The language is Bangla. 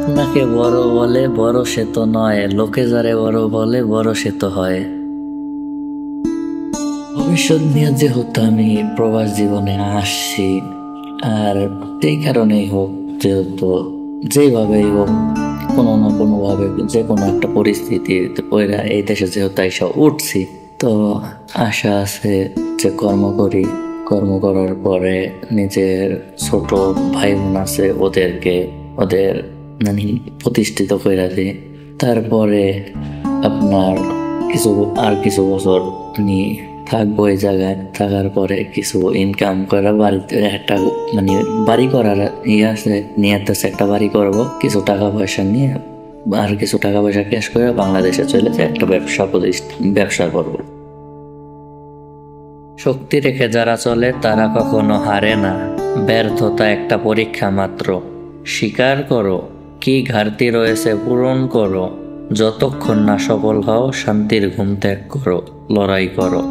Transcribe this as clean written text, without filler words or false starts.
আপনাকে বড় বলে বড় সে তো নয়, লোকে যারে বড় বলে বড় সে তো হয়। ভবিষ্যৎ নিয়ে যেহেতু আমি প্রবাস জীবনে আসছি, আর এই কারণেই হোক, যেহেতু যেভাবেই হোক কোনো না কোনো ভাবে যে কোনো একটা পরিস্থিতিতে পড়া এই দেশে যেহেতু এসে উঠছি, তো আশা আছে যে কর্ম করি, কর্ম করার পরে নিজের ছোট ভাই বোন আছে ওদের মানে প্রতিষ্ঠিত করে দিই। তারপরে আপনার কিছু বছর নিয়ে থাকবো এই জায়গায়, থাকার পরে কিছু ইনকাম করে বাড়িতে একটা মানে বাড়ি করার আছে, নিয়ত আছে একটা বাড়ি করবো, কিছু টাকা পয়সা নিয়ে আর কিছু টাকা পয়সা ক্যাশ করে বাংলাদেশে চলে যায় একটা ব্যবসা করবো। শক্তি রেখে যারা চলে তারা কখনো হারে না, ব্যর্থতা একটা পরীক্ষা মাত্র। স্বীকার করো কি ঘাটতি রয়েছে, পূরণ করো। যতক্ষণ না সফল হও শান্তির ঘুম ত্যাগ করো, লড়াই করো।